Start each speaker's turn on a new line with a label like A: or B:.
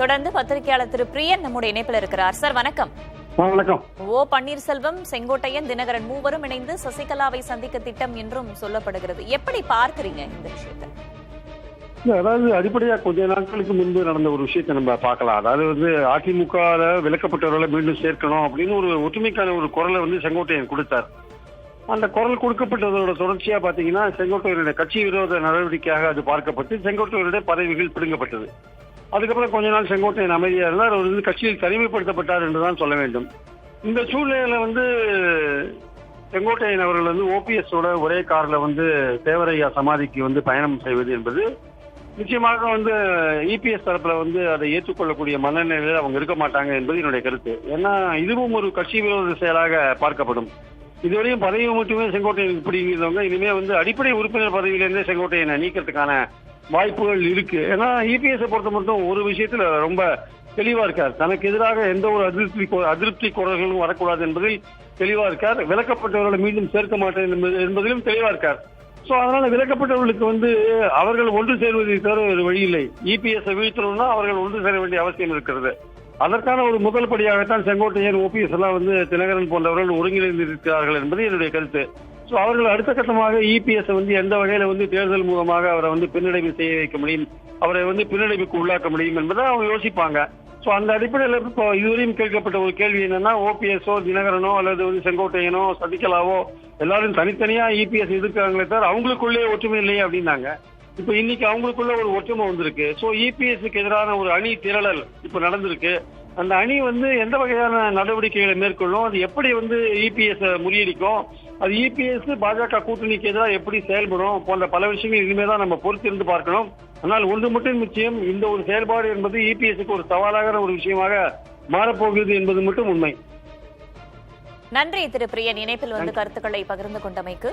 A: தொடர்ந்து பத்திரிகையாளர் திரு பிரியன் நம்முடைய இணைப்பில் இருக்கிறார். சார் வணக்கம்.
B: வணக்கம்.
A: ஓ பன்னீர்செல்வம், செங்கோட்டையன், தினகரன் மூவரும் இணைந்து சசிகலாவை சந்திக்க திட்டம் என்றும் சொல்லப்படுகிறது. எப்படி பார்க்கிறீங்க இந்த விஷயத்தை?
B: அதாவது அடிப்படையா கொஞ்ச நாட்களுக்கு முன்பு நடந்த ஒரு விஷயத்தை நம்ம பார்க்கலாம். அதாவது அதிமுக விலக்கப்பட்டவர்களை மீண்டும் சேர்க்கணும் அப்படின்னு ஒரு ஒற்றுமைக்கான ஒரு குரலை செங்கோட்டையன் கொடுத்தார். அந்த குரல் கொடுக்கப்பட்டதோட தொடர்ச்சியா பாத்தீங்கன்னா செங்கோட்டையனுடைய கட்சி விரோத நடவடிக்கையாக அது பார்க்கப்பட்டு செங்கோட்டையனுடைய பதவிகள் பிடுங்கப்பட்டது. அதுக்கப்புறம் கொஞ்ச நாள் செங்கோட்டையன் அமைதியா இருந்தார். அவர் கட்சியில் தனிமைப்படுத்தப்பட்டார் என்றுதான் சொல்ல வேண்டும். இந்த சூழ்நிலையில செங்கோட்டையன் அவர்கள் ஓபிஎஸ் ஓட ஒரே கார்ல தேவரையா சமாதிக்கு பயணம் செய்வது என்பது நிச்சயமாக இபிஎஸ் தரப்புல அதை ஏற்றுக்கொள்ளக்கூடிய மனநிலையில் அவங்க இருக்க மாட்டாங்க என்பது என்னுடைய கருத்து. ஏன்னா இதுவும் ஒரு கட்சி விரோத செயலாக பார்க்கப்படும். இதுவரையும் பதவி மட்டுமே செங்கோட்டையன் இப்படிங்கிறவங்க இனிமே அடிப்படை உறுப்பினர் பதவியிலிருந்தே செங்கோட்டையனை நீக்கிறதுக்கான வாய்ப்புகள் இருக்கு. ஏன்னா இபிஎஸ் பொறுத்த மட்டும் ஒரு விஷயத்துல ரொம்ப தெளிவா இருக்கார். தனக்கு எதிராக எந்த ஒரு அதிருப்தி குரல்களும் வரக்கூடாது என்பதில் தெளிவா இருக்கார். விலக்கப்பட்டவர்களை மீண்டும் சேர்க்க மாட்டேன் என்பதிலும் தெளிவா இருக்கார். சோ அதனால விலக்கப்பட்டவர்களுக்கு அவர்கள் ஒன்று சேர்வதை தவிர ஒரு வழி இல்லை. இபிஎஸ் வீழ்த்தணும்னா அவர்கள் ஒன்று சேர வேண்டிய அவசியம் இருக்கிறது. அதற்கான ஒரு முதல் படியாகத்தான் செங்கோட்டையன், ஓபிஎஸ் எல்லாம் தினகரன் போன்றவர்கள் ஒருங்கிணைந்திருக்கிறார்கள் என்பது என்னுடைய கருத்து. சோ அவர்கள் அடுத்த கட்டமாக இபிஎஸ் எந்த வகையில தேர்தல் மூலமாக அவரை பின்னடைவு செய்ய வைக்க முடியும், அவரை பின்னடைவுக்கு உள்ளாக்க முடியும் என்பதை அவங்க யோசிப்பாங்க. சோ அந்த அடிப்படையில் இப்போ இதுவரையும் கேட்கப்பட்ட ஒரு கேள்வி என்னன்னா, ஓபிஎஸ்ஓ தினகரனோ அல்லது செங்கோட்டையனோ சசிகலாவோ எல்லாரும் தனித்தனியா இபிஎஸ் எதிர்க்கிறாங்களே தவிர அவங்களுக்குள்ளே ஒற்றுமை இல்லையே அப்படின்னாங்க. இப்ப இன்னைக்கு அவங்களுக்குள்ள ஒரு ஒற்றுமை வந்திருக்கு. சோ இபிஎஸ்க்கு எதிரான ஒரு அணி திரளல் இப்ப நடந்திருக்கு. அந்த அணி எந்த வகையான நடவடிக்கைகளை மேற்கொள்ளும், அது எப்படி இபிஎஸ் முறியடிக்கும், அது இபிஎஸ் பாஜக கூட்டணிக்கு எதிராக எப்படி செயல்படும் போன்ற பல விஷயங்கள் இனிமேதான் நம்ம பொறுத்திருந்து பார்க்கணும். ஆனால் ஒன்று மட்டும் நிச்சயம், இந்த ஒரு செயல்பாடு என்பது இபிஎஸ்க்கு ஒரு சவாலான ஒரு விஷயமாக மாறப்போகிறது என்பது மட்டும் உண்மை.
A: நன்றி திரு பிரியன், இணைப்பில் கருத்துக்களை பகிர்ந்து கொண்டமைக்கு.